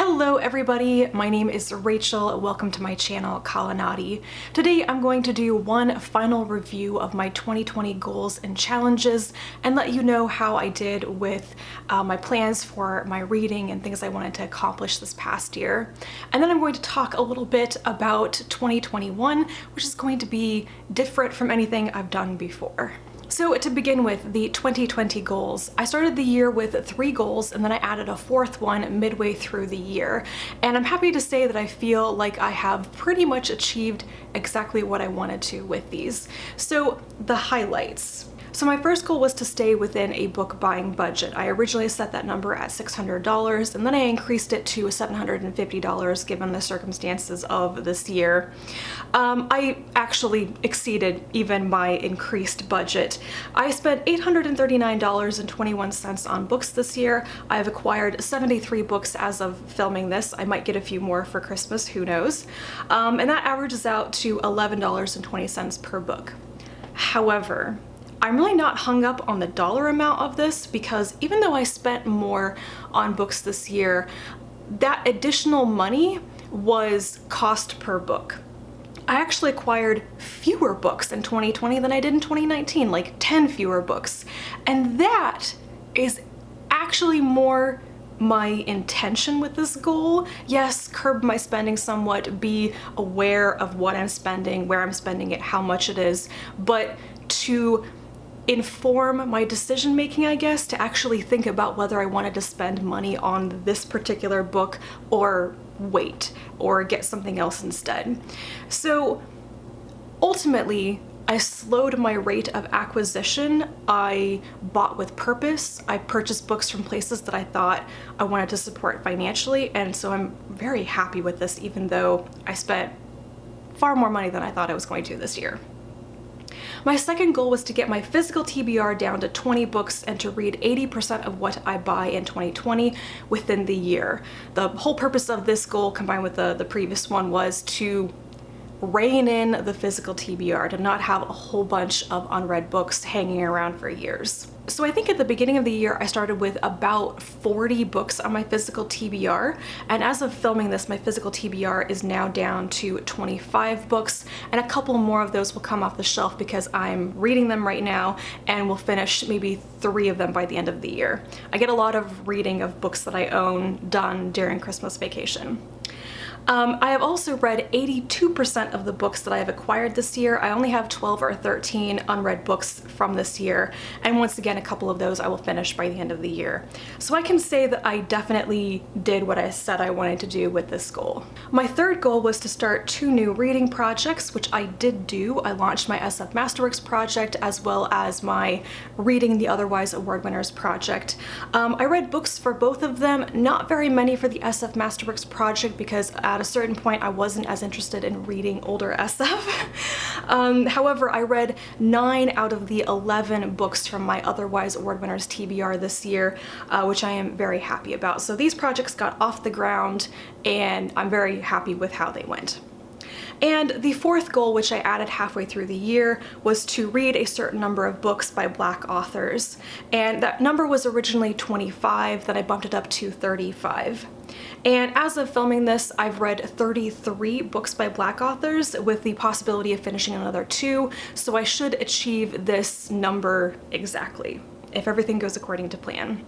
Hello everybody, my name is Rachel. Welcome to my channel, Kalanati. Today I'm going to do one final review of my 2020 goals and challenges and let you know how I did with my plans for my reading and things I wanted to accomplish this past year. And then I'm going to talk a little bit about 2021, which is going to be different from anything I've done before. So to begin with, the 2020 goals. I started the year with 3 goals and then I added a 4th one midway through the year. And I'm happy to say that I feel like I have pretty much achieved exactly what I wanted to with these. So the highlights. So my first goal was to stay within a book buying budget. I originally set that number at $600 and then I increased it to $750 given the circumstances of this year. I actually exceeded even my increased budget. I spent $839.21 on books this year. I've acquired 73 books as of filming this. I might get a few more for Christmas, who knows. And that averages out to $11.20 per book. However, I'm really not hung up on the dollar amount of this because even though I spent more on books this year, that additional money was cost per book. I actually acquired fewer books in 2020 than I did in 2019, like 10 fewer books. And that is actually more my intention with this goal. Yes, curb my spending somewhat, be aware of what I'm spending, where I'm spending it, how much it is, but to inform my decision making, I guess, to actually think about whether I wanted to spend money on this particular book or wait or get something else instead. So ultimately, I slowed my rate of acquisition. I bought with purpose. I purchased books from places that I thought I wanted to support financially, and so I'm very happy with this, even though I spent far more money than I thought I was going to this year. My second goal was to get my physical TBR down to 20 books and to read 80% of what I buy in 2020 within the year. The whole purpose of this goal, combined with the previous one, was to rein in the physical TBR, to not have a whole bunch of unread books hanging around for years. So I think at the beginning of the year, I started with about 40 books on my physical TBR. And as of filming this, my physical TBR is now down to 25 books. And a couple more of those will come off the shelf because I'm reading them right now and will finish maybe 3 of them by the end of the year. I get a lot of reading of books that I own done during Christmas vacation. I have also read 82% of the books that I have acquired this year. I only have 12 or 13 unread books from this year, and once again, a couple of those I will finish by the end of the year. So I can say that I definitely did what I said I wanted to do with this goal. My third goal was to start 2 new reading projects, which I did do. I launched my SF Masterworks project as well as my Reading the Otherwise Award Winners project. I read books for both of them, not very many for the SF Masterworks project because at a certain point I wasn't as interested in reading older SF. However, I read 9 out of the 11 books from my Otherwise Award Winners TBR this year, which I am very happy about. So these projects got off the ground and I'm very happy with how they went. And the 4th goal, which I added halfway through the year, was to read a certain number of books by Black authors. And that number was originally 25, then I bumped it up to 35. And as of filming this, I've read 33 books by Black authors with the possibility of finishing another 2, so I should achieve this number exactly, if everything goes according to plan.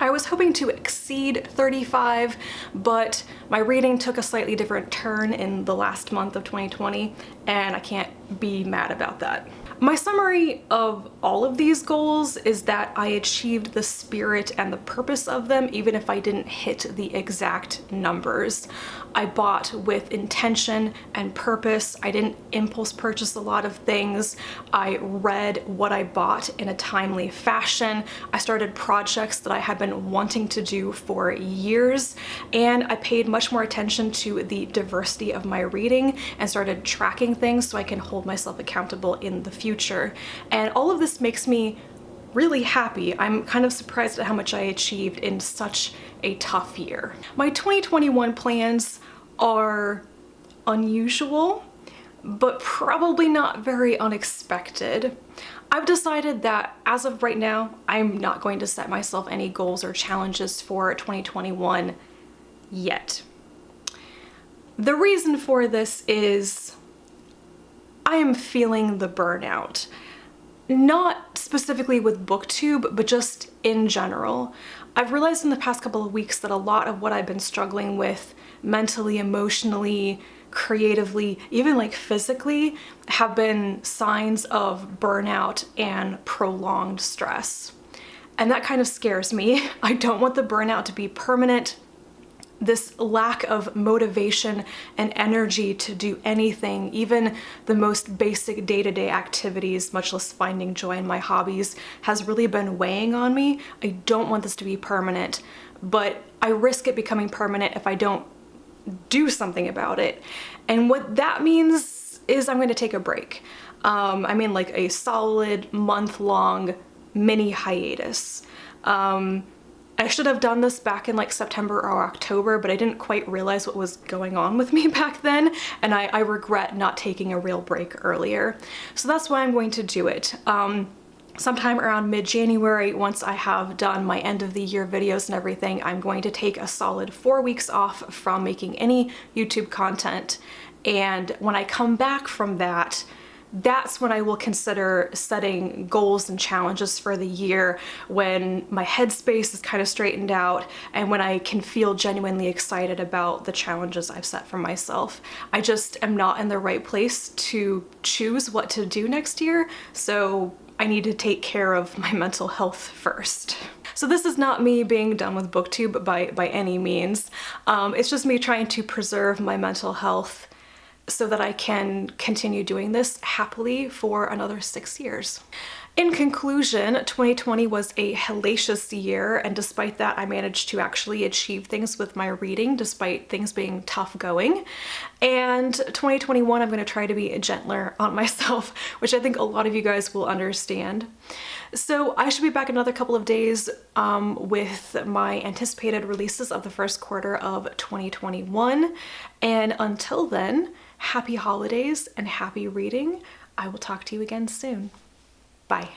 I was hoping to exceed 35, but my reading took a slightly different turn in the last month of 2020, and I can't be mad about that. My summary of all of these goals is that I achieved the spirit and the purpose of them, even if I didn't hit the exact numbers. I bought with intention and purpose. I didn't impulse purchase a lot of things. I read what I bought in a timely fashion. I started projects that I had been wanting to do for years, and I paid much more attention to the diversity of my reading and started tracking things so I can hold myself accountable in the future. And all of this makes me really happy. I'm kind of surprised at how much I achieved in such a tough year. My 2021 plans are unusual, but probably not very unexpected. I've decided that as of right now, I'm not going to set myself any goals or challenges for 2021 yet. The reason for this is I am feeling the burnout. Not specifically with BookTube, but just in general. I've realized in the past couple of weeks that a lot of what I've been struggling with mentally, emotionally, creatively, even like physically, have been signs of burnout and prolonged stress. And that kind of scares me. I don't want the burnout to be permanent. This lack of motivation and energy to do anything, even the most basic day-to-day activities, much less finding joy in my hobbies, has really been weighing on me. I don't want this to be permanent, but I risk it becoming permanent if I don't do something about it. And what that means is I'm going to take a break. I mean like a solid month-long mini hiatus. I should have done this back in like September or October, but I didn't quite realize what was going on with me back then, and I regret not taking a real break earlier. So that's why I'm going to do it. Sometime around mid-January, once I have done my end of the year videos and everything, I'm going to take a solid 4 weeks off from making any YouTube content. And when I come back from that, that's when I will consider setting goals and challenges for the year, when my headspace is kind of straightened out and when I can feel genuinely excited about the challenges I've set for myself. I just am not in the right place to choose what to do next year, so I need to take care of my mental health first. So this is not me being done with BookTube by any means. It's just me trying to preserve my mental health so that I can continue doing this happily for another 6 years. In conclusion, 2020 was a hellacious year, and despite that, I managed to actually achieve things with my reading, despite things being tough going. And 2021, I'm going to try to be gentler on myself, which I think a lot of you guys will understand. So I should be back in another couple of days with my anticipated releases of the first quarter of 2021. And until then, happy holidays and happy reading. I will talk to you again soon. Bye.